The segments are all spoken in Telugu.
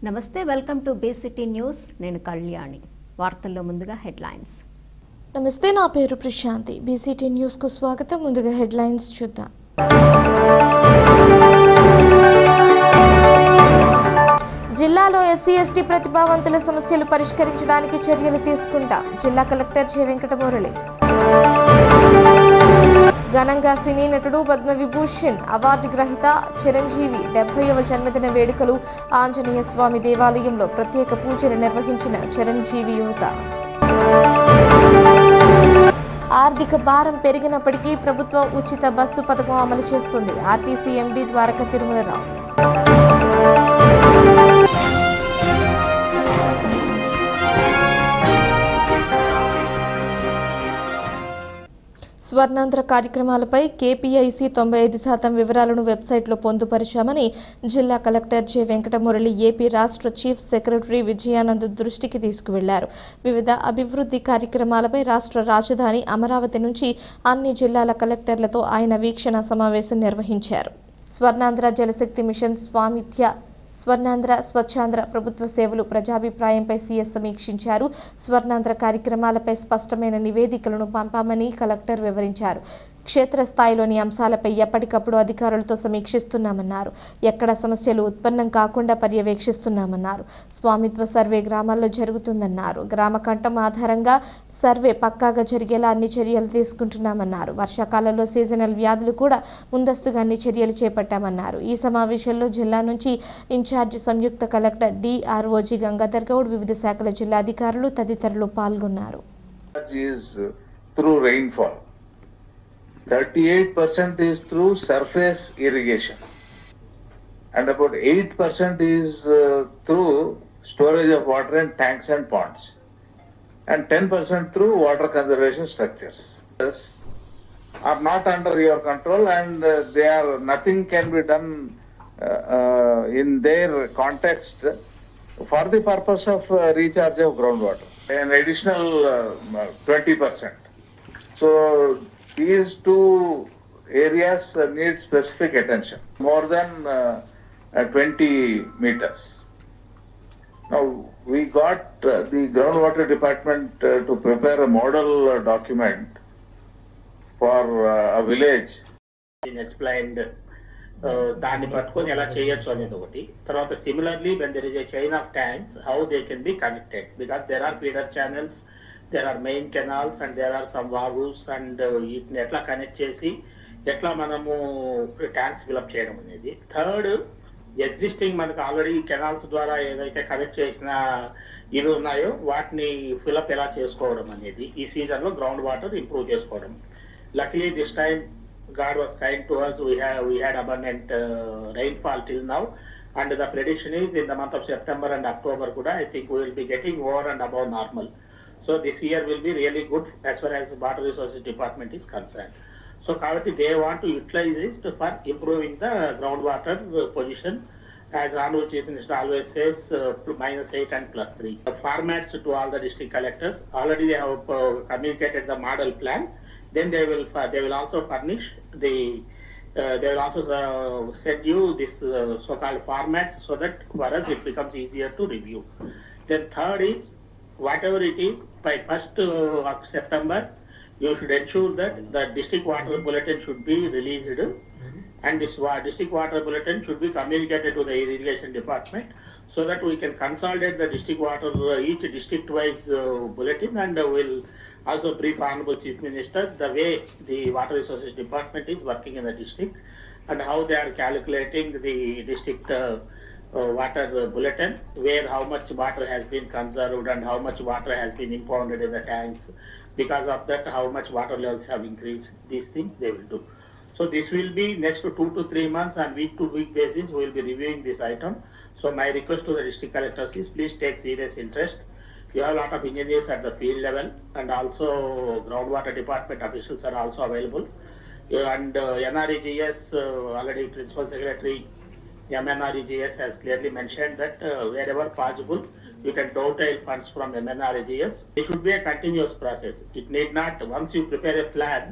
నమస్తే, వెల్కమ్ టు బీసిటీ న్యూస్. నేను కళ్యాణి. వార్తల్లో ముందుగా హెడ్లైన్స్. నమస్తే, నా పేరు ప్రశాంతి. బీసిటీ న్యూస్కు స్వాగతం. ముందుగా హెడ్లైన్స్ చూద్దాం. జిల్లాలో ఎస్సీ ఎస్టీ ప్రతిభావంతుల సమస్యలు పరిష్కరించడానికి చర్యలు తీసుకుంటా జిల్లా కలెక్టర్ జె వెంకటమురళి. ఘనంగా సినీ నటుడు పద్మవిభూషణ్ అవార్డు గ్రహీత చిరంజీవి 70వ జన్మదిన వేడుకలు. ఆంజనేయ స్వామి దేవాలయంలో ప్రత్యేక పూజలు నిర్వహించిన చిరంజీవి యువత. ఆర్థిక భారం పెరిగినప్పటికీ ప్రభుత్వం ఉచిత బస్సు పథకం అమలు చేస్తుంది. RTC MD Dwaraka Tirumalarao. స్వర్ణాంధ్ర కార్యక్రమాలపై కేపీఐసి 95% వివరాలను వెబ్సైట్లో పొందుపరిచామని జిల్లా కలెక్టర్ జె వెంకటమురళి ఏపీ రాష్ట్ర చీఫ్ సెక్రటరీ విజయానంద్ దృష్టికి తీసుకువెళ్లారు. వివిధ అభివృద్ధి కార్యక్రమాలపై రాష్ట్ర రాజధాని అమరావతి నుంచి అన్ని జిల్లాల కలెక్టర్లతో ఆయన వీక్షణ సమావేశం నిర్వహించారు. స్వర్ణాంధ్ర జలశక్తి మిషన్ స్వర్ణాంధ్ర స్వచ్ఛాంధ్ర ప్రభుత్వ సేవలు ప్రజాభిప్రాయంపై సీఎస్ సమీక్షించారు. స్వర్ణాంధ్ర కార్యక్రమాలపై స్పష్టమైన నివేదికలను పంపామని కలెక్టర్ వివరించారు. క్షేత్రస్థాయిలోని అంశాలపై ఎప్పటికప్పుడు అధికారులతో సమీక్షిస్తున్నామన్నారు. ఎక్కడ సమస్యలు ఉత్పన్నం కాకుండా పర్యవేక్షిస్తున్నామన్నారు. స్వామిత్వ సర్వే గ్రామాల్లో జరుగుతుందన్నారు. గ్రామ కంఠం ఆధారంగా సర్వే పక్కాగా జరిగేలా అన్ని చర్యలు తీసుకుంటున్నామన్నారు. వర్షాకాలంలో సీజనల్ వ్యాధులు కూడా ముందస్తుగా అన్ని చర్యలు చేపట్టామన్నారు. ఈ సమావేశంలో జిల్లా నుంచి ఇన్ఛార్జ్ సంయుక్త కలెక్టర్ డిఆర్ఓజీ గంగాధర్ గౌడ్, వివిధ శాఖల జిల్లా అధికారులు తదితరులు పాల్గొన్నారు. 38% is through surface irrigation and about 8% is through storage of water in tanks and ponds and 10% through water conservation structures. Are not under your control and nothing can be done in their context for the purpose of recharge of groundwater. An additional 20%. So these two areas need specific attention, more than 20 meters. Now, we got the groundwater department to prepare a model document for a village. Explained దాన్ని పట్టుకొని ఎలా చేయొచ్చు అనేది ఒకటి. తర్వాత similarly when there is a chain of tanks, how they can be connected, because there are feeder channels, there are main canals and there are some vagus and వీటిని ఎట్లా కనెక్ట్ చేసి ఎట్లా మనము ట్యాంక్స్ ఫిల్అప్ చేయడం అనేది. థర్డ్, ఎగ్జిస్టింగ్ మనకు ఆల్రెడీ కెనాల్స్ ద్వారా ఏదైతే కనెక్ట్ చేసిన ఇవి ఉన్నాయో వాటిని ఫిల్అప్ ఎలా చేసుకోవడం అనేది. ఈ సీజన్లో గ్రౌండ్ వాటర్ ఇంప్రూవ్ చేసుకోవడం. Luckily this time God was kind to us. We had abundant rainfall till now, and the prediction is in the month of September and October kuda I think we will be getting over and above normal. So this year will be really good as far as water resources department is concerned. So kabatti they want to utilize it for improving the groundwater position. As Honorable Chief Minister always says, -8 and +3. The formats to all the district collectors already they have communicated the model plan. Then they will also furnish they will also send you this so-called formats so that for us it becomes easier to review. Then third is, whatever it is, by 1st of September, you should ensure that the district water bulletin should be released, and this district water bulletin should be communicated to the irrigation department so that we can consolidate the district water, each district wise bulletin, and will also brief Honorable Chief Minister the way the water resources department is working in the district and how they are calculating the district water bulletin, where how much water has been conserved and how much water has been impounded in the tanks. Because of that, how much water levels have increased. These things they will do. So this will be next to 2 to 3 months, and week to week basis we will be reviewing this item. So my request to the district collectors is please take serious interest. You have a lot of engineers at the field level, and also groundwater department officials are also available. And NREGS already Principal Secretary MNREGS has clearly mentioned that wherever possible you can dovetail funds from MNREGS. It should be a continuous process. It need not, once you prepare a plan,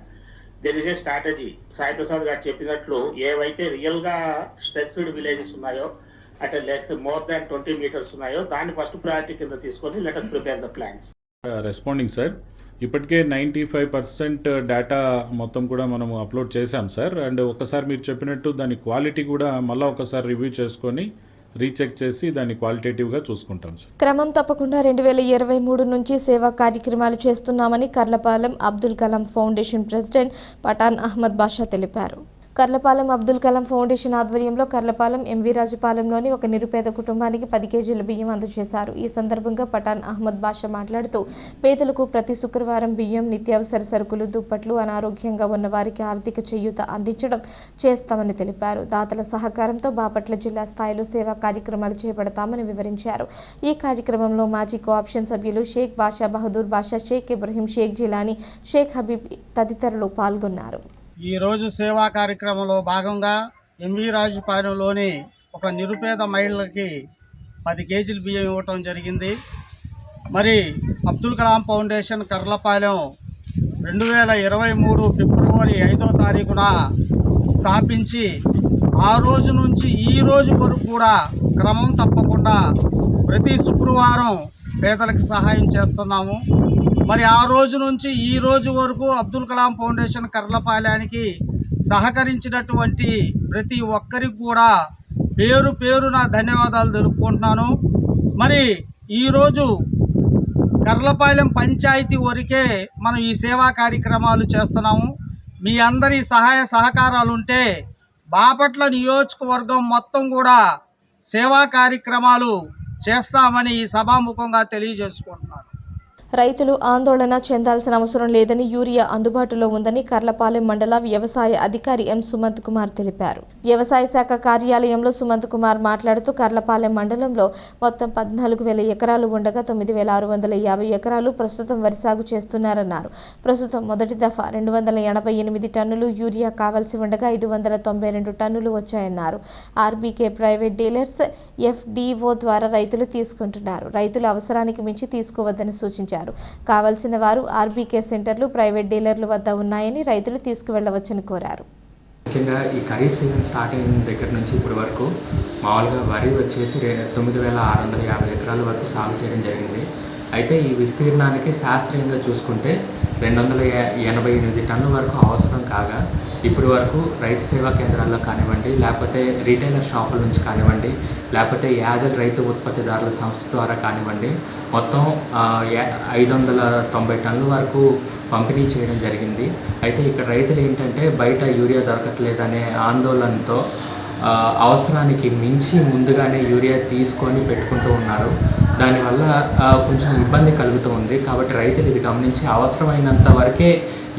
there is a strategy. Sai Prasad గారు చెప్పినట్లు ఏవైతే రియల్ గా స్ట్రెస్డ్ విలేజెస్ ఉన్నాయో అంటే లెస్ మోర్ దాన్ 20 meters ఉన్నాయో దాన్ని ఫస్ట్ ప్రయారిటీ కింద తీసుకొని let us prepare the plans. Responding sir, ఇప్పటికే 95% డేటా మొత్తం కూడా మనం అప్లోడ్ చేశాం సార్. అండ్ ఒకసారి మీరు చెప్పినట్టు దాని క్వాలిటీ కూడా మళ్ళీ ఒకసారి రివ్యూ చేసుకొని రీచెక్ చేసి దాన్ని క్వాలిటేటివ్గా చూసుకుంటాం సార్. క్రమం తప్పకుండా 2023 నుంచి సేవా కార్యక్రమాలు చేస్తున్నామని కర్లపాలెం అబ్దుల్ కలాం ఫౌండేషన్ ప్రెసిడెంట్ పఠాన్ అహ్మద్ బాషా తెలిపారు. కర్లపాలెం అబ్దుల్ కలాం ఫౌండేషన్ ఆధ్వర్యంలో కర్లపాలెం ఎంవి రాజుపాలెంలోని ఒక నిరుపేద కుటుంబానికి 10 కేజీల బియ్యం అందజేశారు. ఈ సందర్భంగా పఠాన్ అహ్మద్ బాషా మాట్లాడుతూ పేదలకు ప్రతి శుక్రవారం బియ్యం, నిత్యావసర సరుకులు, దుప్పట్లు, అనారోగ్యంగా ఉన్న వారికి ఆర్థిక చేయూత అందించడం చేస్తామని తెలిపారు. దాతల సహకారంతో బాపట్ల జిల్లా స్థాయిలో సేవా కార్యక్రమాలు చేపడతామని వివరించారు. ఈ కార్యక్రమంలో మాజీ కోఆప్షన్ సభ్యులు షేక్ బాషా బహదూర్ బాషా, షేక్ ఇబ్రహీం, షేక్ జిలానీ, షేక్ హబీబ్ తదితరులు పాల్గొన్నారు. ఈరోజు సేవా కార్యక్రమంలో భాగంగా ఎంవి రాజుపాలెంలోని ఒక నిరుపేద మహిళలకి 10 కేజీల బియ్యం ఇవ్వటం జరిగింది. మరి అబ్దుల్ కలాం ఫౌండేషన్ కర్లపాలెం 2023 ఫిబ్రవరి 5వ తారీఖున స్థాపించి ఆ రోజు నుంచి ఈ రోజు వరకు కూడా క్రమం తప్పకుండా ప్రతి శుక్రవారం పేదలకు సహాయం చేస్తున్నాము. మరి ఆ రోజు నుంచి ఈ రోజు వరకు అబ్దుల్ కలాం ఫౌండేషన్ కర్లపాలెనికి సహకరించినటువంటి ప్రతి ఒక్కరికి కూడా పేరు పేరున ధన్యవాదాలు తెలుపుకుంటున్నాను. మరి ఈరోజు కర్లపాలెం పంచాయతీ వరకే మనం ఈ సేవా కార్యక్రమాలు చేస్తున్నాము. మీ అందరి సహాయ సహకారాలు ఉంటే బాపట్ల నియోజకవర్గం మొత్తం కూడా సేవా కార్యక్రమాలు చేస్తామని ఈ సభాముఖంగా తెలియజేసుకుంటున్నాను. రైతులు ఆందోళన చెందాల్సిన అవసరం లేదని, యూరియా అందుబాటులో ఉందని కర్లపాలెం మండల వ్యవసాయ అధికారి ఎం సుమంత్ కుమార్ తెలిపారు. వ్యవసాయ శాఖ కార్యాలయంలో సుమంత్ కుమార్ మాట్లాడుతూ కర్లపాలెం మండలంలో మొత్తం 14,000 ఎకరాలు ఉండగా 9,650 ఎకరాలు ప్రస్తుతం వరి సాగు చేస్తున్నారన్నారు. ప్రస్తుతం మొదటి దఫా 288 టన్నులు యూరియా కావాల్సి ఉండగా 592 టన్నులు వచ్చాయన్నారు. ఆర్బీకే ప్రైవేట్ డీలర్స్ FDO ద్వారా రైతులు తీసుకుంటున్నారు. రైతుల అవసరానికి మించి తీసుకోవద్దని సూచించారు. కావలసిన వారు ఆర్బీకే సెంటర్లు, ప్రైవేట్ డీలర్ల వద్ద ఉన్నాయని రైతులు తీసుకువెళ్లవచ్చని కోరారు. ముఖ్యంగా ఈ ఖరీఫ్ సీజన్ స్టార్ట్ అయిన దగ్గర నుంచి ఇప్పటి వరకు మామూలుగా వరి వచ్చేసి 9,650 ఎకరాల వరకు సాగు చేయడం జరిగింది. అయితే ఈ విస్తీర్ణానికి శాస్త్రీయంగా చూసుకుంటే 288 టన్నుల వరకు అవసరం కాగా ఇప్పటి వరకు రైతు సేవా కేంద్రాల్లో కానివ్వండి, లేకపోతే రీటైలర్ షాపుల నుంచి కానివ్వండి, లేకపోతే యాజల్ రైతు ఉత్పత్తిదారుల సంస్థ ద్వారా కానివ్వండి మొత్తం 590 టన్నుల వరకు పంపిణీ చేయడం జరిగింది. అయితే ఇక్కడ రైతులు ఏంటంటే బయట యూరియా దొరకట్లేదనే ఆందోళనతో అవసరానికి మించి ముందుగానే యూరియా తీసుకొని పెట్టుకుంటూ ఉన్నారు. దానివల్ల కొంచెం ఇబ్బంది కలుగుతూ ఉంది. కాబట్టి రైతులు ఇది గమనించి అవసరమైనంత వరకే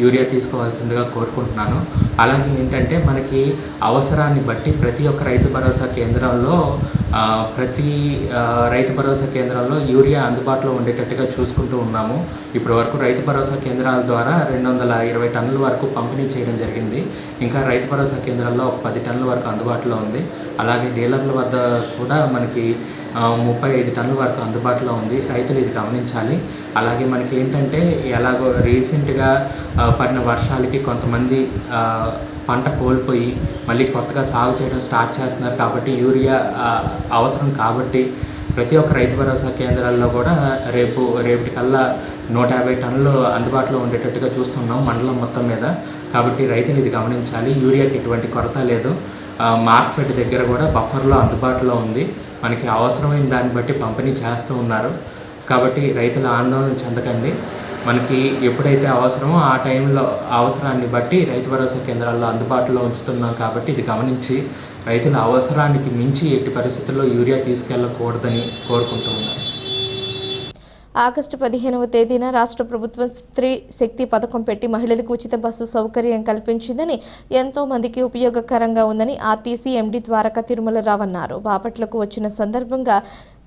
యూరియా తీసుకోవాల్సిందిగా కోరుకుంటున్నాను. అలాగే ఏంటంటే మనకి అవసరాన్ని బట్టి ప్రతి ఒక్క రైతు భరోసా కేంద్రంలో యూరియా అందుబాటులో ఉండేటట్టుగా చూసుకుంటూ ఉన్నాము. ఇప్పటి వరకు రైతు భరోసా కేంద్రాల ద్వారా 220 టన్నుల వరకు పంపిణీ చేయడం జరిగింది. ఇంకా రైతు భరోసా కేంద్రాల్లో ఒక 10 టన్నుల వరకు అందుబాటులో ఉంది. అలాగే డీలర్ల వద్ద కూడా మనకి 35 టన్నుల వరకు అందుబాటులో ఉంది. రైతులు ఇది గమనించాలి. అలాగే మనకి ఏంటంటే ఎలాగో రీసెంట్గా పడిన వర్షాలకి కొంతమంది పంట కోల్పోయి మళ్ళీ కొత్తగా సాగు చేయడం స్టార్ట్ చేస్తున్నారు. కాబట్టి యూరియా అవసరం కాబట్టి ప్రతి ఒక్క రైతు భరోసా కేంద్రాల్లో కూడా రేపటికల్లా 150 టన్నులు అందుబాటులో ఉండేటట్టుగా చూస్తున్నాం మండలం మొత్తం మీద. కాబట్టి రైతులు ఇది గమనించాలి. యూరియాకి ఎటువంటి కొరత లేదు. మార్కెట్ దగ్గర కూడా బఫర్లో అందుబాటులో ఉంది. మనకి అవసరమైన దాన్ని బట్టి పంపిణీ చేస్తూ ఉన్నారు. కాబట్టి రైతుల ఆందోళన చెందకండి. మనకి ఎప్పుడైతే అవసరమో ఆ టైంలో అవసరాన్ని బట్టి రైతు భరోసా కేంద్రాల్లో అందుబాటులో ఉంచుతున్నాం. కాబట్టి ఇది గమనించి రైతుల అవసరానికి మించి ఎట్టి పరిస్థితుల్లో యూరియా తీసుకెళ్లకూడదని కోరుకుంటూ ఉన్నారు. ఆగస్టు 15వ తేదీన రాష్ట్ర ప్రభుత్వం స్త్రీ శక్తి పథకం పెట్టి మహిళలకు ఉచిత బస్సు సౌకర్యం కల్పించిందని, ఎంతో మందికి ఉపయోగకరంగా ఉందని ఆర్టీసీ ఎండీ ద్వారకా తిరుమలరావు అన్నారు. బాపట్లకు వచ్చిన సందర్భంగా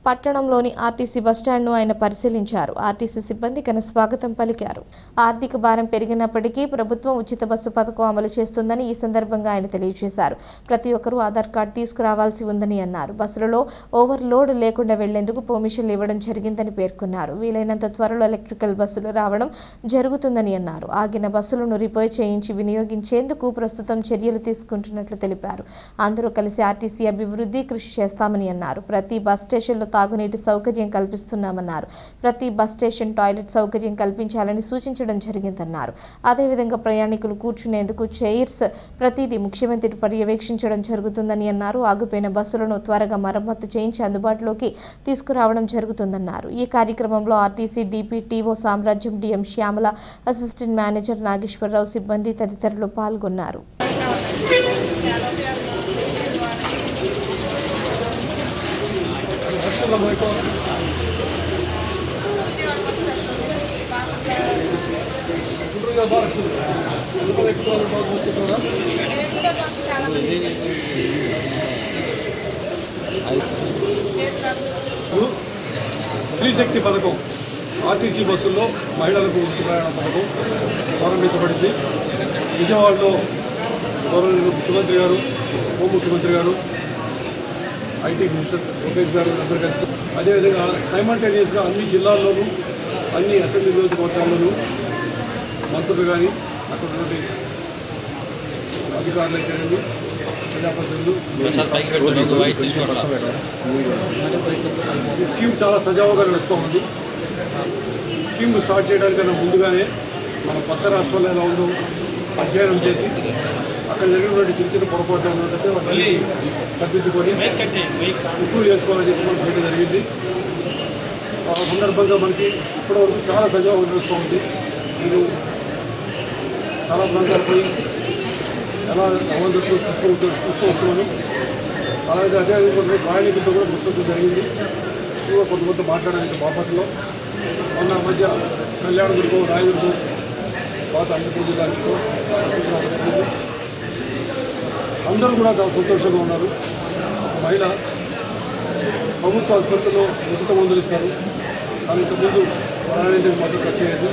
పట్టణంలోని ఆర్టీసీ బస్టాండ్ను ఆయన పరిశీలించారు. ఆర్టీసీ సిబ్బంది ఘన స్వాగతం పలికారు. ఆర్థిక భారం పెరిగినప్పటికీ ప్రభుత్వం ఉచిత బస్సు పథకం అమలు చేస్తుందని ఈ సందర్భంగా ఆయన తెలియజేశారు. ప్రతి ఒక్కరూ ఆధార్ కార్డు తీసుకురావాల్సి ఉందని అన్నారు. బస్సులలో ఓవర్లోడ్ లేకుండా వెళ్లేందుకు పర్మిషన్లు ఇవ్వడం జరిగిందని పేర్కొన్నారు. వీలైనంత త్వరలో ఎలక్ట్రికల్ బస్సులు రావడం జరుగుతుందని అన్నారు. ఆగిన బస్సులను రిపేర్ చేయించి వినియోగించేందుకు ప్రస్తుతం చర్యలు తీసుకుంటున్నట్లు తెలిపారు. అందరూ కలిసి ఆర్టీసీ అభివృద్ధి కృషి చేస్తామని అన్నారు. ప్రతి బస్ స్టేషన్లో తాగునీటి సౌకర్యం కల్పిస్తున్నామన్నారు. ప్రతి బస్ స్టేషన్ టాయిలెట్ సౌకర్యం కల్పించాలని సూచించడం జరిగిందన్నారు. అదేవిధంగా ప్రయాణికులు కూర్చునేందుకు చైర్స్ ప్రతిదీ ముఖ్యమంత్రి పర్యవేక్షించడం జరుగుతుందని అన్నారు. ఆగిపోయిన బస్సులను త్వరగా మరమ్మతు చేయించి అందుబాటులోకి తీసుకురావడం జరుగుతుందన్నారు. ఈ కార్యక్రమంలో RTC DPTO Samrajyam DM Shyamala, assistant manager Nageswararao, సిబ్బంది తదితరులు పాల్గొన్నారు. స్త్రీశక్తి పథకం ఆర్టీసీ బస్సుల్లో మహిళలకు ఉచిత ప్రయాణ పథకం ప్రారంభించబడింది. విజయవాడలో గౌరవనీయులు ముఖ్యమంత్రి గారు, ఉప ముఖ్యమంత్రి గారు, ఐటీ మినిస్టర్ లోకేష్ గారు అందరూ కలిసి, అదేవిధంగా సైమల్టేనియస్గా అన్ని జిల్లాల్లోనూ అన్ని అసెంబ్లీ నియోజకవర్గాల్లోనూ మంత్రులు కానీ అక్కడ ఉన్నటువంటి అధికారులు అయితేనండి, ప్రజాప్రతినిధులు ఈ స్కీమ్ చాలా సజావుగా నడుస్తూ ఉంది. ఈ స్కీమ్ స్టార్ట్ చేయడానికన్నా ముందుగానే మన పక్క రాష్ట్రాల్లో ఎలా ఉందో అధ్యయనం చేసి అక్కడ జరిగినటువంటి చిన్న చిన్న పొరపాట్లు ఉన్నట్టు మళ్ళీ సర్దిద్దుకొని ఇంప్రూవ్ చేసుకోవాలని చెప్పి మనం చేయడం జరిగింది. ఆ సందర్భంగా మనకి ఇప్పటివరకు చాలా సజావుగా నడుస్తూ ఉంది. మీరు చాలా ప్రాంతాలు పోయి ఎలా సమాధానం చూస్తూ వస్తున్నాను. అలాగే అదేవిధంగా ప్రయాణికులతో కూడా ముచ్చడం జరిగింది. కొంతమంది మాట్లాడడానికి బాపట్లో మొన్న మధ్య కళ్యాణదుర్గం, రాయదుర్గం, పాత అన్ని దానితో అందరూ కూడా చాలా సంతోషంగా ఉన్నారు. మహిళ ప్రభుత్వ ఆసుపత్రిలో ఉచిత మందులు ఇస్తారు. కానీ ఇంతకుముందు ప్రాణానికి మాత్రం ఖర్చు అయ్యేది.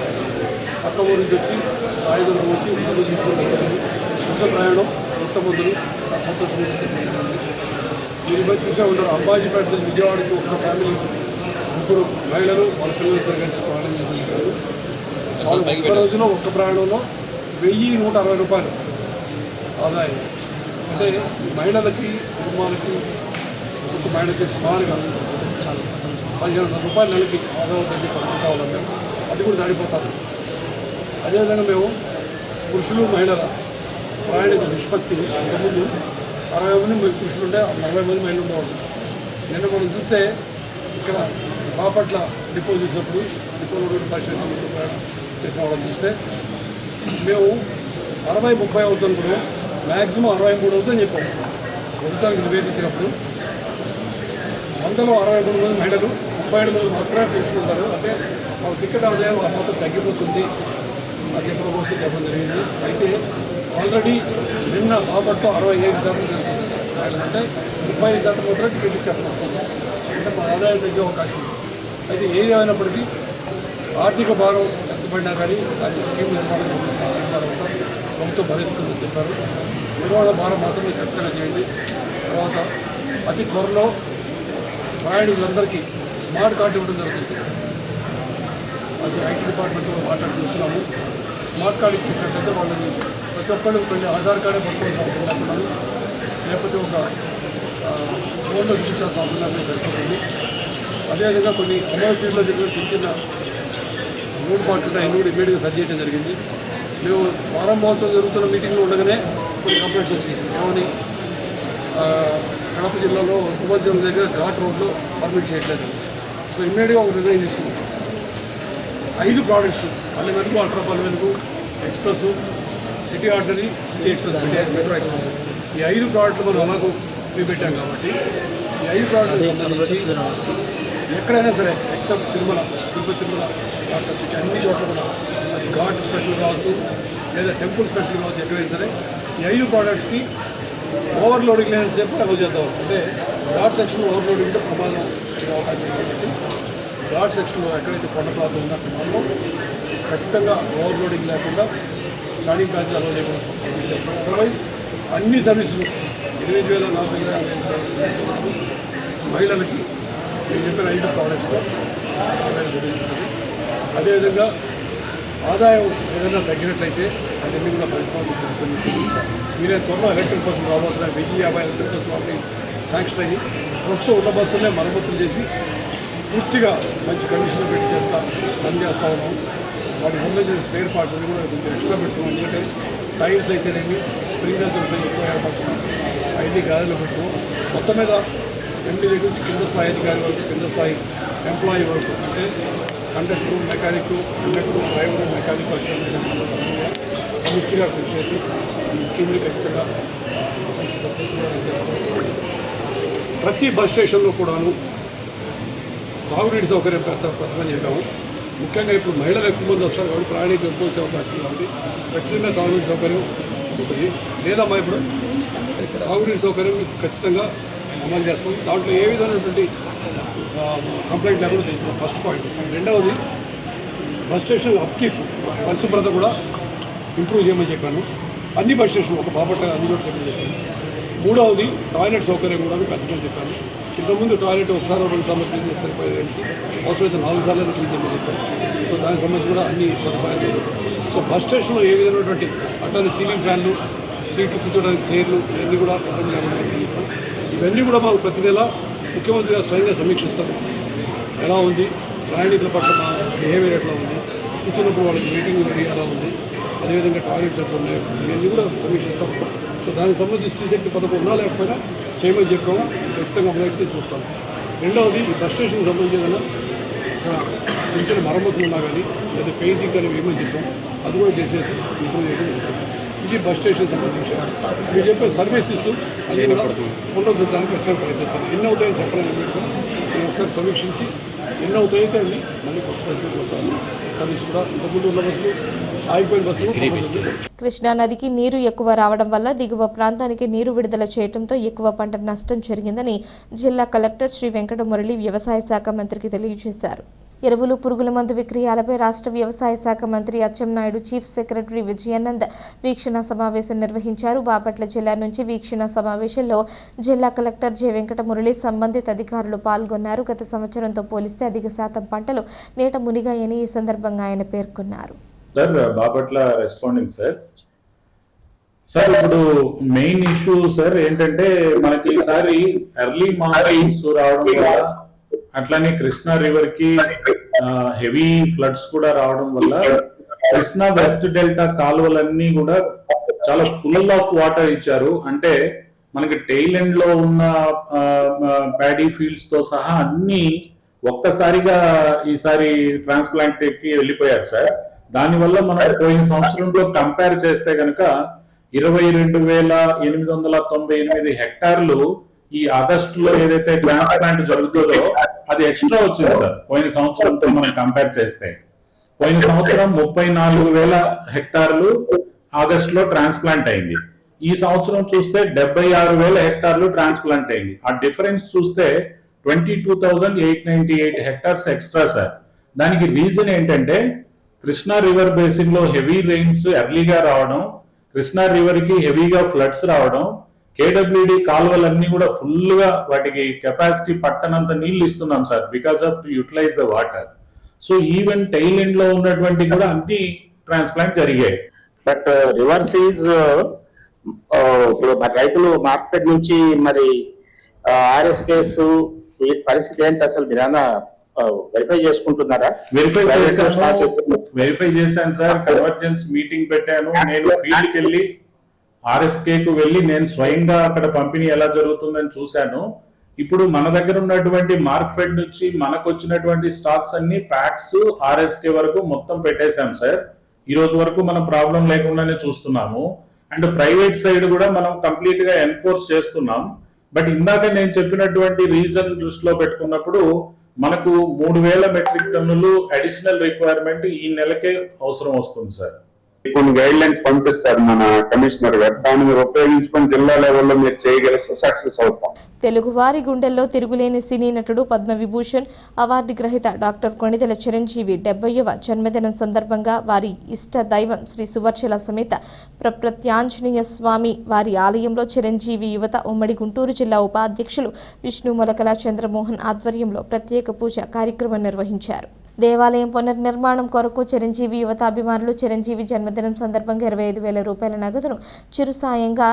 పక్క ఊరి నుంచి వచ్చి రాయదుర్గం వచ్చి మందులు తీసుకుని వెళ్తారు. ఉచిత ప్రయాణం, ఉచిత మందులు చాలా సంతోషంగా ఉంటుంది. మీరు ఇబ్బంది చూసే ఉంటారు. అంబాజీపేట నుంచి విజయవాడకి ఒక్క ఫ్యామిలీ ముగ్గురు మహిళలు వాళ్ళ పిల్లలు ఇద్దరు కలిసి ప్రయాణం చేస్తున్నారు. వాళ్ళు ఒక్క రోజులో ఒక్క ప్రయాణంలో 1160 రూపాయలు ఆదాయం. అంటే మహిళలకి, కుటుంబాలకి, ఒక్కొక్క మహిళకి సుమారుగా 1500 రూపాయల నెలకి ఆదాయం తగ్గి కావాలంటే అది కూడా దాడిపోతారు. అదేవిధంగా మేము పురుషులు, మహిళల ప్రయాణికుల నిష్పత్తి ఇంతకుముందు 60 మంది పురుషులు ఉంటే 40 మంది మహిళలు ఉండేవాళ్ళు. నిన్న మనం చూస్తే ఇక్కడ బాపట్ల డిపో చూసినప్పుడు డిపోలో పరిశీలన చేసిన వాళ్ళని చూస్తే మేము 60-30 అవుతుంది కూడా మ్యాక్సిమం 63 అవుతుందని చెప్పాము. ప్రభుత్వానికి నివేదించినప్పుడు 163 మంది మహిళలు, 37 మంది మాత్రమే పురుషులు ఉంటారు. అంటే వాళ్ళ టికెట్ ఆదాయం ఆ మొత్తం తగ్గిపోతుంది అది ఎప్పుడు కోసం చెప్పడం జరిగింది. అయితే ఆల్రెడీ నిన్న బాపట్లో 65% మహిళలు అంటే 35% మాత్రం టికెట్ ఇచ్చారు. అంటే మా ఆదాయం తగ్గే అవకాశం ఉంది. అయితే ఏది ఏమైనప్పటికీ ఆర్థిక భారం ఎంత పడినా కానీ అది స్కీమ్ నిర్మాణం ప్రభుత్వం భరిస్తుందని చెప్పారు. నిర్వహణ భారం మాత్రమే ఖచ్చితంగా చేయండి. తర్వాత అతి త్వరలో ప్రయాణికులందరికీ స్మార్ట్ కార్డు ఇవ్వడం జరుగుతుంది. అది ఐటీ డిపార్ట్మెంట్లో మాట్లాడి చూస్తున్నాము. స్మార్ట్ కార్డు ఇచ్చేసినట్లయితే వాళ్ళని ప్రతి ఒక్కళ్ళు కొన్ని ఆధార్ కార్డే పట్టుకోవాల్సిన అవసరం లేకున్నాను, లేకపోతే ఒక ఫోన్లో చూపించాల్సిన అవసరం లేకుండా సరిపోతుంది. అదేవిధంగా కొన్ని అమరావతిలో జరిగిన చిన్న చిన్న లోటుపాట్లు ఉన్నాయి. కూడా ఇమీడియట్గా సరి చేయడం జరిగింది. మేము వారం మహోత్సవం జరుగుతున్న మీటింగ్లో ఉండగానే కొన్ని కంప్లైంట్స్ వచ్చినాయి. ఏమని కడప జిల్లాలో ఉపజం దగ్గర ఘాట్ రోడ్లో పర్మిట్ చేయట్లేదు. సో ఇమ్మీడియట్గా ఒక నిర్ణయం తీసుకున్నాం. 5 products Palle Velugu, ultra Palle Velugu, express, city ordinary, city express, metro express, ఈ 5 ప్రోడక్ట్లు మనం అలాగూ ఫ్రీ పెట్టాం. కాబట్టి ఈ 5 ప్రోడక్ట్లు సంబంధించి ఎక్కడైనా సరే ఎక్సెప్ట్ తిరుమల, తిరుపతి అన్ని చోట్ల కూడా అది ఘాట్ స్పెషల్ కావచ్చు లేదా టెంపుల్ స్పెషల్ కావచ్చు, ఎక్కడైనా సరే ఈ 5 ప్రోడక్ట్స్కి ఓవర్లోడింగ్ లేని సేపు అలౌ చేద్దాం. అంటే ఘాట్ సెక్షన్ ఓవర్లోడింగ్ ఉంటే ప్రమాదం అయ్యే అవకాశం ఉంది కాబట్టి ఘాట్ సెక్షన్లో ఎక్కడైతే కొండ ప్రాంతం ఉందో అక్కడ మాత్రం ఖచ్చితంగా ఓవర్లోడింగ్ లేకుండా స్టార్టింగ్ ప్యాచ్ అలౌ చేయకుండా అదర్వైజ్ అన్ని సర్వీసులు 8,450 మహిళలకి నేను చెప్పిన 5 ప్రోడక్ట్స్లో అదేవిధంగా ఆదాయం ఏదైనా తగ్గినట్లయితే అదన్నీ కూడా పరిశ్రమలు మీరే త్వరలో ఎలక్ట్రిక్ బస్సులు రాబోతున్నాయి. 1050 ఎలక్ట్రిక్ బస్సులు ఆల్రెడీ శాంక్షన్ అయ్యి ప్రస్తుతం ఉన్న బస్సులనే మరమ్మతులు చేసి పూర్తిగా మంచి కండిషన్లో పెట్టి పని చేస్తూ ఉన్నాం. వాటికి సంబంధించిన స్పేర్ పార్ట్స్ అన్ని కూడా కొంచెం ఎక్స్ట్రా పెట్టుకున్నాం. ఎందుకంటే టైర్స్ అయితేనేమి స్ప్రింగ్ అంతా ఎక్కువ ఏర్పడుతున్నాం. అవన్నీ గాలిలో పెట్టుకున్నాం. మొత్తం మీద ఎంపీ దగ్గర నుంచి కింద స్థాయి అధికారి వరకు కింద స్థాయి ఎంప్లాయీ వరకు అంటే కండక్టర్, మెకానిక్, డ్రైవర్, మెకానిక్ సమిష్టిగా కృషి చేసి ఈ స్కీమ్ని ఖచ్చితంగా ప్రతి బస్ స్టేషన్లో కూడాను తాగునీటి సౌకర్యం పెట్టమని చెప్పాము. ముఖ్యంగా ఇప్పుడు మహిళలు ఎక్కువ మంది వస్తారు కాబట్టి ప్రయాణికులు ఎక్కువ వచ్చే అవకాశం ఉంది కాబట్టి ఖచ్చితంగా తాగునీటి సౌకర్యం ఉంటుంది. లేదా మా ఇప్పుడు తాగునీటి సౌకర్యం ఖచ్చితంగా అమలు చేస్తాం. దాంట్లో ఏ విధమైనటువంటి కంప్లైంట్ లేకుండా తీసుకున్నాం. First point. రెండవది బస్ స్టేషన్ అప్కీప్ పరిశుభ్రత కూడా ఇంప్రూవ్ చేయమని చెప్పాను. అన్ని బస్ స్టేషన్లు ఒక బాపట్ల అన్ని చోట్ల చెప్పమని చెప్పాను. మూడవది టాయిలెట్ సౌకర్యం కూడా పెంచమని చెప్పాను. ఇంతకుముందు టాయిలెట్ ఒకసారి 2 సార్లు క్లీన్ చేసి సరిపోయేదానికి అవసరమైతే 4 సార్లు క్లీన్ చేయమని చెప్పాను. సో దానికి సంబంధించి కూడా అన్ని సదుపాయాలు. సో బస్ స్టేషన్లో ఏ విధమైనటువంటి అట్లానే సీలింగ్ ఫ్యాన్లు, సీట్లు కూర్చోడానికి చైర్లు ఇవన్నీ కూడా ఇవన్నీ కూడా మాకు ప్రతి నెల ముఖ్యమంత్రి గారు స్వయంగా సమీక్షిస్తారు. ఎలా ఉంది, ప్రయాణికుల పట్ల మా బిహేవియర్ ఎట్లా ఉంది, కూర్చున్నప్పుడు వాళ్ళకి మీటింగ్ ఎలా ఉంది, అదేవిధంగా టాయిలెట్స్ ఎట్లా ఉన్నాయి, ఇవన్నీ కూడా సమీక్షిస్తాం. సో దానికి సంబంధించి స్త్రీశక్తి పథకం ఉన్నా లేకపోయినా చేయమని చెప్పాము. ఖచ్చితంగా అమలైతే చూస్తాం. రెండవది ఈ బస్ స్టేషన్కి సంబంధించి ఏదైనా చిన్న చిన్న మరమ్మతులు ఉన్నా కానీ లేదా పెయింటింగ్ కానీ ఏమని చెప్పాం అది కూడా చేసేసి ఇంప్రూవ్ చేయడం జరుగుతుంది. ఇది బస్ స్టేషన్ సంబంధించి మీరు చెప్పే సర్వీసెస్ అన్నీ కూడా పునరుద్ధరించడానికి ఖచ్చితంగా ప్రయత్నిస్తాను. ఎన్ని అవుతాయని చెప్పాలని పెట్టుకుని నేను ఒకసారి సమీక్షించి ఎన్ని అవుతాయితే అన్ని మళ్ళీ కొత్త బస్సులు కొడతాను. సర్వీస్ కూడా ఇంతకుముందు ఉన్న బస్సులు ఆగిపోయిన బస్సులు. కృష్ణా నదికి నీరు ఎక్కువ రావడం వల్ల దిగువ ప్రాంతానికి నీరు విడుదల చేయడంతో ఎక్కువ పంట నష్టం జరిగిందని జిల్లా కలెక్టర్ శ్రీ వెంకటమురళి వ్యవసాయ శాఖ మంత్రికి తెలియజేశారు. ఎరువులు, పురుగుల మందు విక్రయాలపై రాష్ట్ర వ్యవసాయ శాఖ మంత్రి అచ్చెన్నాయుడు, చీఫ్ సెక్రటరీ విజయానంద్ వీక్షణ సమావేశం నిర్వహించారు. బాపట్ల జిల్లా నుంచి వీక్షణ సమావేశంలో జిల్లా కలెక్టర్ జె వెంకటమురళి, సంబంధిత అధికారులు పాల్గొన్నారు. గత సంవత్సరంతో పోలిస్తే అధిక శాతం పంటలు నీట మునిగాయని ఈ సందర్భంగా ఆయన పేర్కొన్నారు. సార్ బాపట్ల రెస్పాండింగ్ సార్ ఇప్పుడు మెయిన్ ఇష్యూ సార్ ఏంటంటే మనకి ఈసారి ఎర్లీ మాన్సూన్స్ రావడం వల్ల అట్లానే కృష్ణా రివర్ కి హెవీ ఫ్లడ్స్ కూడా రావడం వల్ల కృష్ణా వెస్ట్ డెల్టా కాలువలన్నీ కూడా చాలా ఫుల్ ఆఫ్ వాటర్ ఇచ్చారు. అంటే మనకి టెయిల్ ఎండ్ లో ఉన్న ప్యాడీ ఫీల్డ్స్ తో సహా అన్ని ఒక్కసారిగా ఈసారి ట్రాన్స్ప్లాంట్ కి వెళ్ళిపోయారు సార్. దానివల్ల మనం పోయిన సంవత్సరంలో కంపేర్ చేస్తే కనుక 22,898 హెక్టార్లు ఈ ఆగస్టులో ఏదైతే ట్రాన్స్ప్లాంట్ జరుగుతుందో అది ఎక్స్ట్రా వచ్చింది సార్. పోయిన సంవత్సరంతో మనం కంపేర్ చేస్తే పోయిన సంవత్సరం 34,000 హెక్టార్లు ఆగస్టులో ట్రాన్స్ప్లాంట్ అయింది. ఈ సంవత్సరం చూస్తే 76,000 హెక్టార్లు ట్రాన్స్ప్లాంట్ అయింది. ఆ డిఫరెన్స్ చూస్తే 22,898 హెక్టార్స్ ఎక్స్ట్రా సార్. దానికి రీజన్ ఏంటంటే కృష్ణా రివర్ బేసిన్ లో హెవీ రెయిన్స్ ఎర్లీగా రావడం, కృష్ణా రివర్ కి హెవీగా ఫ్లడ్స్ రావడం, కేడబ్ల్యూడి కాలువలన్నీ కూడా ఫుల్ గా వాటికి కెపాసిటీ పట్టనంత నీళ్లు ఇస్తున్నాం sir because of to utilize the water. So even tail end లో ఉన్నటువంటి కూడా అన్ని ట్రాన్స్ప్లాంట్ జరిగాయి. బట్ రివర్స్ ఈజ్ ఇప్పుడు రైతులు మార్కెట్ నుంచి మరి ఆర్ఎస్ కేసు ఈ పరిస్థితి ఏంటి అసలు విధాన వెరిఫై చేసుకుంటున్నారా? వెరిఫై చేశాను సార్. కన్వర్జెన్స్ మీటింగ్ పెట్టాను. నేను ఫీల్డ్కి వెళ్ళి ఆర్ఎస్కేకు వెళ్ళి నేను స్వయంగా అక్కడ పంపిణీ ఎలా జరుగుతుందని చూశాను. ఇప్పుడు మన దగ్గర ఉన్నటువంటి మార్కెట్ నుంచి మనకు వచ్చినటువంటి స్టాక్స్ అన్ని ప్యాక్స్ ఆర్ఎస్కే వరకు మొత్తం పెట్టేశాం సార్. ఈ రోజు వరకు మనం ప్రాబ్లం లేకుండానే చూస్తున్నాము. అండ్ ప్రైవేట్ సైడ్ కూడా మనం కంప్లీట్ గా ఎన్ఫోర్స్ చేస్తున్నాం. బట్ ఇందాక నేను చెప్పినటువంటి రీజన్ దృష్టిలో పెట్టుకున్నప్పుడు మనకు 3,000 మెట్రిక్ టన్నులు అడిషనల్ రిక్వైర్మెంట్ ఈ నెలకే అవసరం వస్తుంది సార్. కొన్ని గైడ్ లైన్స్ పంపిస్తారు మన కమిషనర్ గారు. దాన్ని మీరు ఉపయోగించుకొని జిల్లా లెవెల్లో మీరు చేయగలిస్తే సక్సెస్ అవుతాం. తెలుగువారి గుండెల్లో తిరుగులేని సినీ నటుడు పద్మవిభూషణ్ అవార్డు గ్రహీత డాక్టర్ కొణిదెల చిరంజీవి 70వ జన్మదినం సందర్భంగా వారి ఇష్ట దైవం శ్రీ సువర్చల సమేత ప్రత్యాంజనేయ స్వామి వారి ఆలయంలో చిరంజీవి యువత ఉమ్మడి గుంటూరు జిల్లా ఉపాధ్యక్షులు విష్ణు మొలకల చంద్రమోహన్ ఆధ్వర్యంలో ప్రత్యేక పూజ కార్యక్రమం నిర్వహించారు. దేవాలయం పునర్నిర్మాణం కొరకు చిరంజీవి యువత అభిమానులు చిరంజీవి జన్మదినం సందర్భంగా 25,000 రూపాయల నగదును చిరు సాయంగా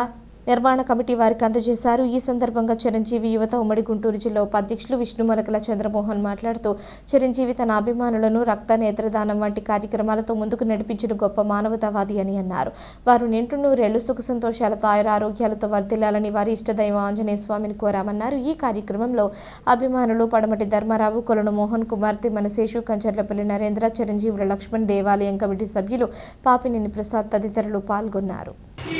నిర్మాణ కమిటీ వారికి అందజేశారు. ఈ సందర్భంగా చిరంజీవి యువత ఉమ్మడి గుంటూరు జిల్లా ఉపాధ్యక్షులు విష్ణు మొలకల చంద్రమోహన్ మాట్లాడుతూ చిరంజీవి తన అభిమానులను రక్త నేత్రదానం వంటి కార్యక్రమాలతో ముందుకు నడిపించిన గొప్ప మానవతావాది అని అన్నారు. వారు నిండు నూరేళ్లు సుఖ సంతోషాలతో ఆయురారోగ్యాలతో వర్ధిల్లాలని వారి ఇష్టదైవం ఆంజనేయ స్వామిని కోరామన్నారు. ఈ కార్యక్రమంలో అభిమానులు పడమటి ధర్మారావు, కొలను మోహన్, కుమార్తె మనశేషు, కంచర్లపల్లి నరేంద్ర, చిరంజీవుల లక్ష్మణ్, దేవాలయం కమిటీ సభ్యులు పాపినేని ప్రసాద్ తదితరులు పాల్గొన్నారు.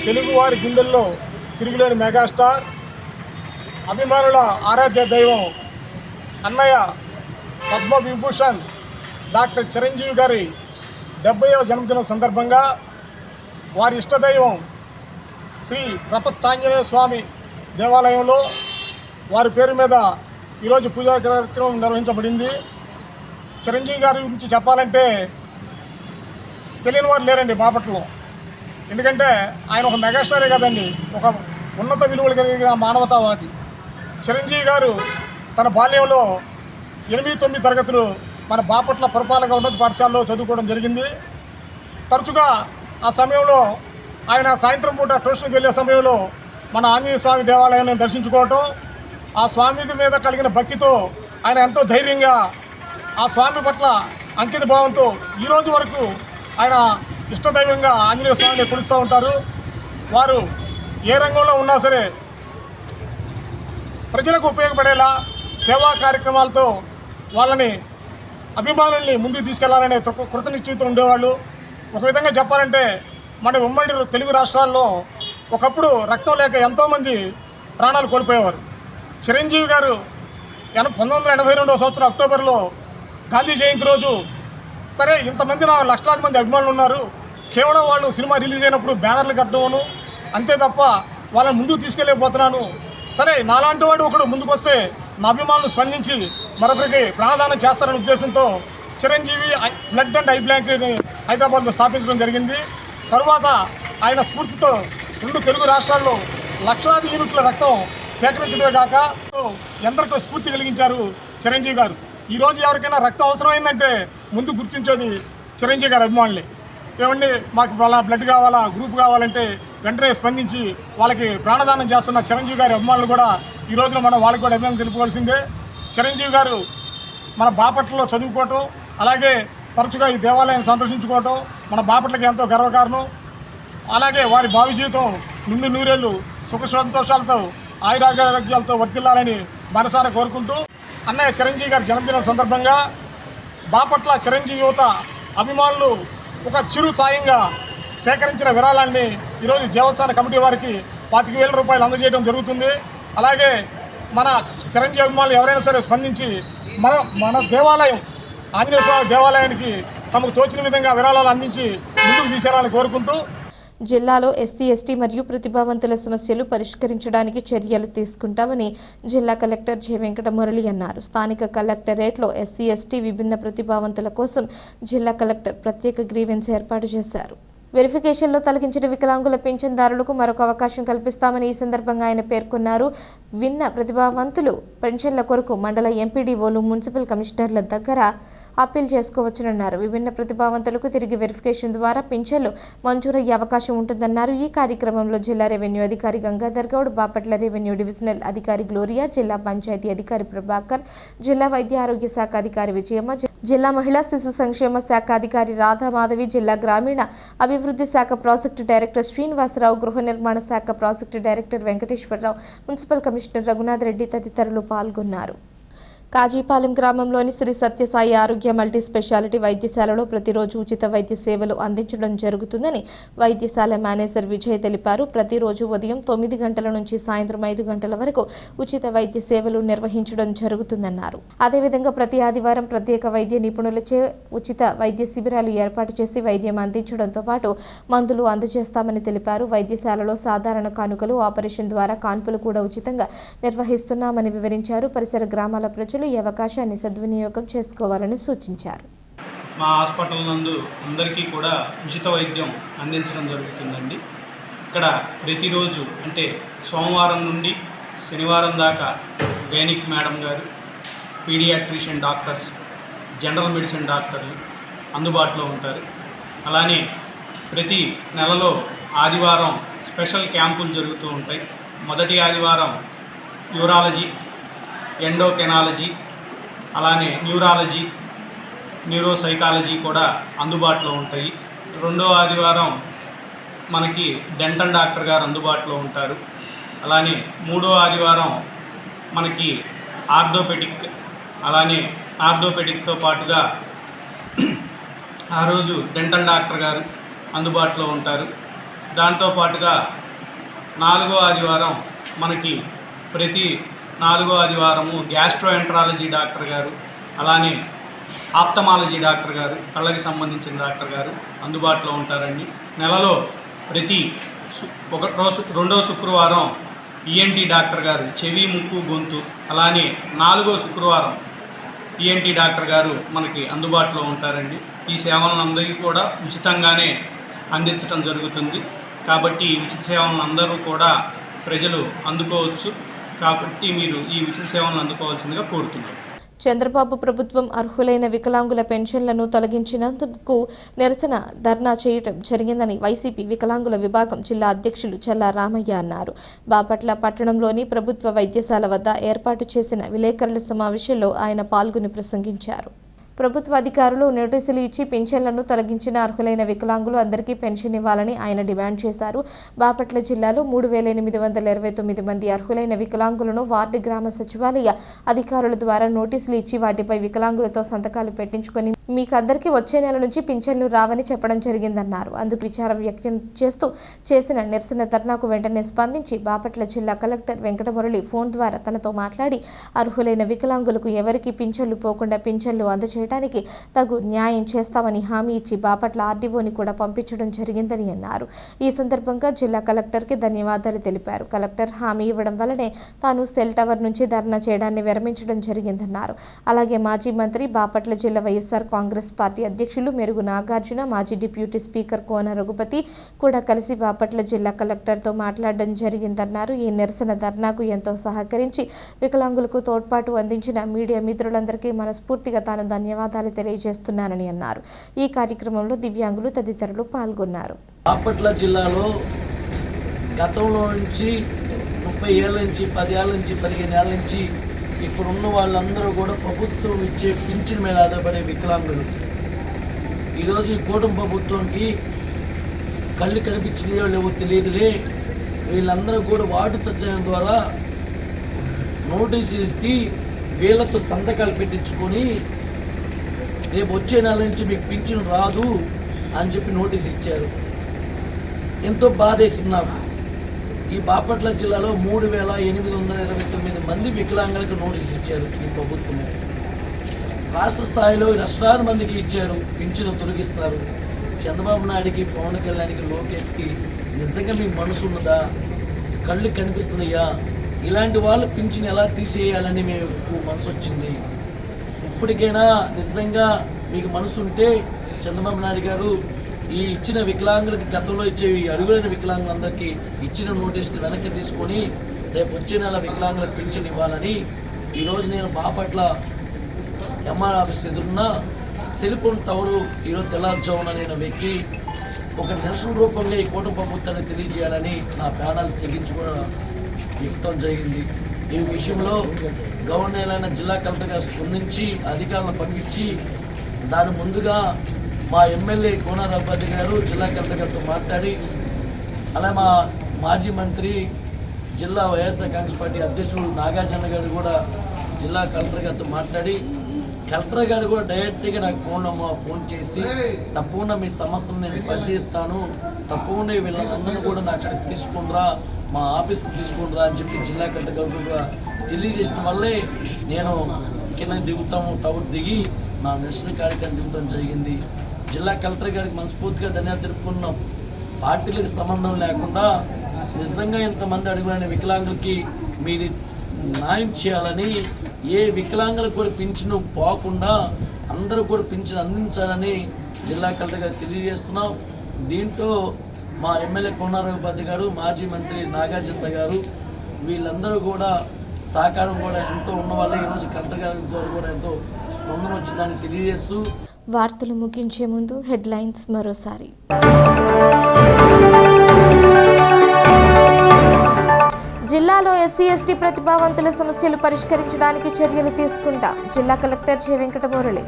తెలుగువారి గుండెల్లో తిరుగులేని మెగాస్టార్, అభిమానుల ఆరాధ్య దైవం అన్నయ్య పద్మవిభూషణ్ డాక్టర్ చిరంజీవి గారి 70వ జన్మదినం సందర్భంగా వారి ఇష్టదైవం శ్రీ ప్రపత్తాంజనేయ స్వామి దేవాలయంలో వారి పేరు మీద ఈరోజు పూజా కార్యక్రమం నిర్వహించబడింది. చిరంజీవి గారి గురించి చెప్పాలంటే తెలియని వారు లేరండి బాపట్లలో. ఎందుకంటే ఆయన ఒక మెగాస్టారే కదండి, ఒక ఉన్నత విలువలు కలిగిన మానవతావాది. చిరంజీవి గారు తన బాల్యంలో 8-9 తరగతులు మన బాపట్ల పురపాలక ఉన్నత పాఠశాలలో చదువుకోవడం జరిగింది. తరచుగా ఆ సమయంలో ఆయన సాయంత్రం పూట ట్యూషన్కి వెళ్ళే సమయంలో మన ఆంజనేయ స్వామి దేవాలయాన్ని దర్శించుకోవటం, ఆ స్వామి మీద కలిగిన భక్తితో ఆయన ఎంతో ధైర్యంగా ఆ స్వామి పట్ల అంకిత భావంతో ఈరోజు వరకు ఆయన ఇష్టదైవంగా ఆంజనేయ స్వామిని కొలుస్తూ ఉంటారు. వారు ఏ రంగంలో ఉన్నా సరే ప్రజలకు ఉపయోగపడేలా సేవా కార్యక్రమాలతో వాళ్ళని అభిమానుల్ని ముందుకు తీసుకెళ్లాలనే కృతనిశ్చయితో ఉండేవాళ్ళు. ఒక విధంగా చెప్పాలంటే మన ఉమ్మడి తెలుగు రాష్ట్రాల్లో ఒకప్పుడు రక్తం లేక ఎంతోమంది ప్రాణాలు కోల్పోయేవారు. చిరంజీవి గారు 1982వ సంవత్సరం అక్టోబర్లో గాంధీ జయంతి రోజు సరే ఇంతమంది నా లక్షలాది మంది అభిమానులు ఉన్నారు, కేవలం వాళ్ళు సినిమా రిలీజ్ అయినప్పుడు బ్యానర్లు కట్టడమను అంతే తప్ప వాళ్ళని ముందుకు తీసుకెళ్ళకపోతున్నాను, సరే నాలాంటి వాడు ఒకడు ముందుకు వస్తే నా అభిమానులు స్పందించి మరొకరికి ప్రాణదానం చేస్తారనే ఉద్దేశంతో చిరంజీవి బ్లడ్ అండ్ ఐ బ్యాంక్ని హైదరాబాద్లో స్థాపించడం జరిగింది. తరువాత ఆయన స్ఫూర్తితో 2 తెలుగు రాష్ట్రాల్లో లక్షలాది యూనిట్ల రక్తం సేకరించడమే కాక ఎందరికో స్ఫూర్తి కలిగించారు చిరంజీవి గారు. ఈరోజు ఎవరికైనా రక్తం అవసరమైందంటే ముందు గుర్తించేది చిరంజీవి గారి అభిమానులే. ఏమండి మాకు వాళ్ళ బ్లడ్ కావాలా, గ్రూప్ కావాలంటే వెంటనే స్పందించి వాళ్ళకి ప్రాణదానం చేస్తున్న చిరంజీవి గారి అభిమానులు కూడా ఈ రోజున మనం వాళ్ళకి కూడా అభిమానం తెలుపుకోవాల్సిందే. చిరంజీవి గారు మన బాపట్లలో చదువుకోవటం, అలాగే తరచుగా ఈ దేవాలయాన్ని సందర్శించుకోవటం మన బాపట్లకి ఎంతో గర్వకారణం. అలాగే వారి భావి జీవితం నిండు నూరేళ్లు సుఖ సంతోషాలతో ఆయురారోగ్యాలతో వర్తిల్లాలని మనసారా కోరుకుంటూ అన్నయ్య చిరంజీవి గారి జన్మదినం సందర్భంగా బాపట్ల చిరంజీవి యువత అభిమానులు ఒక చిరు సాయంగా సేకరించిన విరాళాన్ని ఈరోజు దేవస్థాన కమిటీ వారికి 25,000 రూపాయలు అందజేయడం జరుగుతుంది. అలాగే మన చిరంజీవి అభిమానులు ఎవరైనా సరే స్పందించి మన దేవాలయం ఆంజనేయ స్వామి దేవాలయానికి తమకు తోచిన విధంగా విరాళాలు అందించి ముందుకు తీసుకెళ్లాలని కోరుకుంటూ జిల్లాలో ఎస్సీ, ఎస్టీ మరియు ప్రతిభావంతుల సమస్యలు పరిష్కరించడానికి చర్యలు తీసుకుంటామని జిల్లా కలెక్టర్ జె వెంకటమురళి అన్నారు. స్థానిక కలెక్టరేట్లో ఎస్సీ, ఎస్టీ విభిన్న ప్రతిభావంతుల కోసం జిల్లా కలెక్టర్ ప్రత్యేక గ్రీవెన్స్ ఏర్పాటు చేశారు. వెరిఫికేషన్లో తొలగించిన వికలాంగుల పింఛన్దారులకు మరొక అవకాశం కల్పిస్తామని ఈ సందర్భంగా ఆయన పేర్కొన్నారు. విన్న ప్రతిభావంతులు పెన్షన్ల కొరకు మండల ఎంపీడీఓలు, మున్సిపల్ కమిషనర్ల దగ్గర అప్పీల్ చేసుకోవచ్చునన్నారు. విభిన్న ప్రతిభావంతులకు తిరిగి వెరిఫికేషన్ ద్వారా పింఛన్లు మంజూరయ్యే అవకాశం ఉంటుందన్నారు. ఈ కార్యక్రమంలో జిల్లా రెవెన్యూ అధికారి గంగాధర్ గౌడ్, బాపట్ల రెవెన్యూ డివిజనల్ అధికారి గ్లోరియా, జిల్లా పంచాయతీ అధికారి ప్రభాకర్, జిల్లా వైద్య ఆరోగ్య శాఖ అధికారి విజయమ్మ, జిల్లా మహిళా శిశు సంక్షేమ శాఖ అధికారి రాధామాధవి, జిల్లా గ్రామీణ అభివృద్ధి శాఖ ప్రాజెక్టు డైరెక్టర్ శ్రీనివాసరావు, గృహ నిర్మాణ శాఖ project director Venkateswararao, municipal commissioner Raghunath Reddy తదితరులు పాల్గొన్నారు. కాజీపాలెం గ్రామంలోని శ్రీ సత్యసాయి ఆరోగ్య మల్టీ స్పెషాలిటీ వైద్యశాలలో ప్రతిరోజు ఉచిత వైద్య సేవలు అందించడం జరుగుతుందని వైద్యశాల మేనేజర్ విజయ్ తెలిపారు. ప్రతిరోజు ఉదయం 9 గంటల నుంచి సాయంత్రం 5 గంటల వరకు ఉచిత వైద్య సేవలు నిర్వహించడం జరుగుతుందన్నారు. అదేవిధంగా ప్రతి ఆదివారం ప్రత్యేక వైద్య నిపుణులచే ఉచిత వైద్య శిబిరాలు ఏర్పాటు చేసి వైద్యం అందించడంతో పాటు మందులు అందజేస్తామని తెలిపారు. వైద్యశాలలో సాధారణ కానుకలు, ఆపరేషన్ ద్వారా కాన్పులు కూడా ఉచితంగా నిర్వహిస్తున్నామని వివరించారు. పరిసర గ్రామాల ప్రజలు ఈ అవకాశాన్ని సద్వినియోగం చేసుకోవాలని సూచించారు. మా హాస్పిటల్ నందు అందరికీ కూడా ఉచిత వైద్యం అందించడం జరుగుతుందండి. ఇక్కడ ప్రతిరోజు అంటే సోమవారం నుండి శనివారం దాకా గైనిక్ మేడం గారు, పీడియాట్రిషియన్ డాక్టర్స్, జనరల్ మెడిసిన్ డాక్టర్లు అందుబాటులో ఉంటారు. అలానే ప్రతి నెలలో ఆదివారం స్పెషల్ క్యాంపులు జరుగుతూ ఉంటాయి. మొదటి ఆదివారం యూరాలజీ, ఎండోకెనాలజీ, అలానే న్యూరాలజీ, న్యూరోసైకాలజీ కూడా అందుబాటులో ఉంటాయి. రెండో ఆదివారం మనకి డెంటల్ డాక్టర్ గారు అందుబాటులో ఉంటారు. అలానే మూడో ఆదివారం మనకి ఆర్థోపెడిక్, అలానే ఆర్థోపెడిక్తో పాటుగా ఆ రోజు డెంటల్ డాక్టర్ గారు అందుబాటులో ఉంటారు. దాంతోపాటుగా నాలుగో ఆదివారం మనకి ప్రతి 4వ ఆదివారము గ్యాస్ట్రోఎంట్రాలజీ డాక్టర్ గారు, అలానే ఆప్థమాలజీ డాక్టర్ గారు, కళ్ళకి సంబంధించిన డాక్టర్ గారు అందుబాటులో ఉంటారండి. నెలలో ప్రతి రెండో శుక్రవారం ఈఎన్టీ డాక్టర్ గారు, చెవి, ముక్కు, గొంతు, అలానే 4వ శుక్రవారం ఈఎన్టీ డాక్టర్ గారు మనకి అందుబాటులో ఉంటారండి. ఈ సేవలను అందరికీ కూడా ఉచితంగానే అందించడం జరుగుతుంది. కాబట్టి ఈ ఉచిత సేవలను అందరూ కూడా ప్రజలు అందుకోవచ్చు. కాబట్టి మీరు ఈ ఉచిత సేవలను అందుకోవాల్సిందిగా కోరుతున్నారు. చంద్రబాబు ప్రభుత్వం అర్హులైన వికలాంగుల పెన్షన్లను తొలగించినందుకు నిరసన ధర్నా చేయడం జరిగిందని వైసీపీ వికలాంగుల విభాగం జిల్లా అధ్యక్షులు చల్లా రామయ్య అన్నారు. బాపట్ల పట్టణంలోని ప్రభుత్వ వైద్యశాల వద్ద ఏర్పాటు చేసిన విలేకరుల సమావేశంలో ఆయన పాల్గొని ప్రసంగించారు. ప్రభుత్వ అధికారులు నోటీసులు ఇచ్చి పింఛన్లను తొలగించిన అర్హులైన వికలాంగులు అందరికీ పెన్షన్ ఇవ్వాలని ఆయన డిమాండ్ చేశారు. బాపట్ల జిల్లాలో 3,829 మంది అర్హులైన వికలాంగులను వార్డు గ్రామ సచివాలయ అధికారుల ద్వారా నోటీసులు ఇచ్చి వాటిపై వికలాంగులతో సంతకాలు పెట్టించుకొని మీకు అందరికీ వచ్చే నెల నుంచి పింఛన్లు రావని చెప్పడం జరిగిందన్నారు. అందుకు విచారం వ్యక్తం చేస్తూ చేసిన నిరసన ధర్నాకు వెంటనే స్పందించి బాపట్ల జిల్లా కలెక్టర్ వెంకటమురళి ఫోన్ ద్వారా తనతో మాట్లాడి అర్హులైన వికలాంగులకు ఎవరికి పింఛన్లు పోకుండా పింఛన్లు అందజేయడానికి తగు న్యాయం చేస్తామని హామీ ఇచ్చి బాపట్ల ఆర్డీఓని కూడా పంపించడం జరిగిందని అన్నారు. ఈ సందర్భంగా జిల్లా కలెక్టర్కి ధన్యవాదాలు తెలిపారు. కలెక్టర్ హామీ ఇవ్వడం వల్లనే తాను సెల్ టవర్ నుంచి ధర్నా చేయడాన్ని విరమించడం జరిగిందన్నారు. అలాగే మాజీ మంత్రి బాపట్ల జిల్లా వైఎస్ఆర్ కాంగ్రెస్ పార్టీ అధ్యక్షులు మెరుగు నాగార్జున, మాజీ డిప్యూటీ స్పీకర్ కోన రఘుపతి కూడా కలిసి బాపట్ల జిల్లా కలెక్టర్తో మాట్లాడడం జరిగిందన్నారు. ఈ నిరసన ధర్నాకు ఎంతో సహకరించి వికలాంగులకు తోడ్పాటు అందించిన మీడియా మిత్రులందరికీ మనస్ఫూర్తిగా తాను ధన్యవాదాలు తెలియజేస్తున్నానని అన్నారు. ఈ కార్యక్రమంలో దివ్యాంగులు తదితరులు పాల్గొన్నారు. బాపట్ల జిల్లాలో గతంలో నుంచి 30 ఏళ్ళ నుంచి 10 ఏళ్ళ నుంచి 15 ఏళ్ళ నుంచి ఇప్పుడున్న వాళ్ళందరూ కూడా ప్రభుత్వం ఇచ్చే పింఛన్ మీద ఆధారపడే వికలాంగులు. ఈరోజు ఈ కూటమి ప్రభుత్వానికి కళ్ళు కనిపించినాయో లేవో తెలియదులే, వీళ్ళందరూ కూడా వార్డు సచివాలయం ద్వారా నోటీసు ఇస్తే వీళ్ళతో సంతకాలు పెట్టించుకొని రేపు వచ్చే నెల నుంచి మీకు పింఛన్ రాదు అని చెప్పి నోటీస్ ఇచ్చారు. ఎంతో బాధేసింది నాకు. ఈ బాపట్ల జిల్లాలో 3,829 మంది వికలాంగులకు నోటీస్ ఇచ్చారు ఈ ప్రభుత్వము. రాష్ట్ర స్థాయిలో లక్షలాది మందికి ఇచ్చారు, పింఛను తొలగిస్తున్నారు. చంద్రబాబు నాయుడికి, పవన్ కళ్యాణ్కి, లోకేష్కి నిజంగా మీకు మనసు ఉన్నదా? కళ్ళు కనిపిస్తున్నాయా? ఇలాంటి వాళ్ళు పింఛను ఎలా తీసేయాలని మేము మనసు వచ్చింది. ఇప్పటికైనా నిజంగా మీకు మనసు ఉంటే చంద్రబాబు నాయుడు గారు ఈ ఇచ్చిన వికలాంగులకి గతంలో ఇచ్చే అడుగులైన వికలాంగులందరికీ ఇచ్చిన నోటీస్ని వెనక్కి తీసుకొని రేపు వచ్చే నెల వికలాంగులకు పింఛన్ ఇవ్వాలని ఈరోజు నేను బాపట్ల ఎంఆర్ ఆఫీస్ ఎదురున్న సెల్ ఫోన్ టవరు ఈరోజు తెల్లారుజామున నేను వెక్కి ఒక నిరసన రూపంగా ఈ కూటమి ప్రభుత్వాన్ని తెలియజేయాలని నా ప్రాణాలు తెగించుకోవడం వ్యక్తం జరిగింది. ఈ విషయంలో గవర్నర్ అయిన జిల్లా కలెక్టర్గా స్పందించి అధికారులను పంపించి దాని ముందుగా మా ఎమ్మెల్యే కోన రఘుపతి గారు జిల్లా కలెక్టర్ గారితో మాట్లాడి, అలా మా మాజీ మంత్రి జిల్లా వైఎస్ఆర్ కాంగ్రెస్ పార్టీ అధ్యక్షుడు నాగార్జున గారు కూడా జిల్లా కలెక్టర్ గారితో మాట్లాడి కలెక్టర్ గారు కూడా డైరెక్ట్గా నాకు ఫోన్ చేసి తప్పకుండా మీ సమస్యను నేను పరిశీలిస్తాను, తప్పకుండా వీళ్ళందరినీ కూడా నా అక్కడికి తీసుకుంటురా, మా ఆఫీస్కి తీసుకుంటురా అని చెప్పి జిల్లా కలెక్టర్ గారు కూడా తెలియజేసిన వల్లే నేను కింద దిగుతాము, టవర్ దిగి నా నిరసన కార్యక్రమం దిగుతాం జరిగింది. జిల్లా కలెక్టర్ గారికి మనస్ఫూర్తిగా ధన్యవాదాలు తెలుపుకున్నాం. పార్టీలకు సంబంధం లేకుండా నిజంగా ఇంతమంది అడుగులైన వికలాంగులకి మీరు న్యాయం చేయాలని, ఏ వికలాంగులకు కూడా పింఛను పోకుండా అందరూ కూడా పింఛను అందించాలని జిల్లా కలెక్టర్ గారు తెలియజేస్తున్నాం. దీంట్లో మా ఎమ్మెల్యే కోనారావుపతి గారు, మాజీ మంత్రి నాగార్జున గారు వీళ్ళందరూ కూడా సహకారం కూడా ఎంతో ఉన్న వాళ్ళే ఈరోజు కలెక్టర్ గారి ద్వారా కూడా ఎంతో స్పందన వచ్చిందని తెలియజేస్తూ వార్తలు ముగించే ముందు హెడ్లైన్స్ మరోసారి. జిల్లాలో ఎస్సీ ఎస్టీ ప్రతిభావంతుల సమస్యలు పరిష్కరించడానికి చర్యలు తీసుకుంటా జిల్లా కలెక్టర్ జె వెంకటమురళి.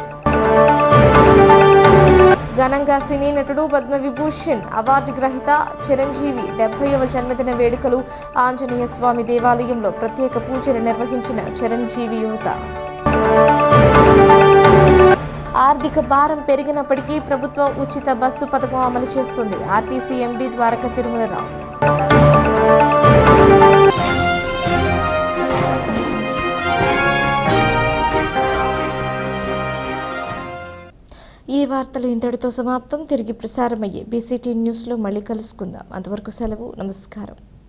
ఘనంగా సినీ నటుడు పద్మవిభూషణ్ అవార్డు గ్రహీత చిరంజీవి 70వ జన్మదిన వేడుకలు ఆంజనేయ స్వామి దేవాలయంలో ప్రత్యేక పూజలు నిర్వహించిన చిరంజీవి యువత. ఆర్థిక భారం పెరిగినప్పటికీ ప్రభుత్వం ఉచిత బస్సు పథకం అమలు చేస్తుంది. RTC MD Dwaraka Tirumalarao. ఈ వార్తలు ఇంతటితో సమాప్తం. తిరిగి ప్రసారమయ్యే బీసీటీ న్యూస్లో మళ్ళీ కలుసుకుందాం. అంతవరకు సెలవు. నమస్కారం.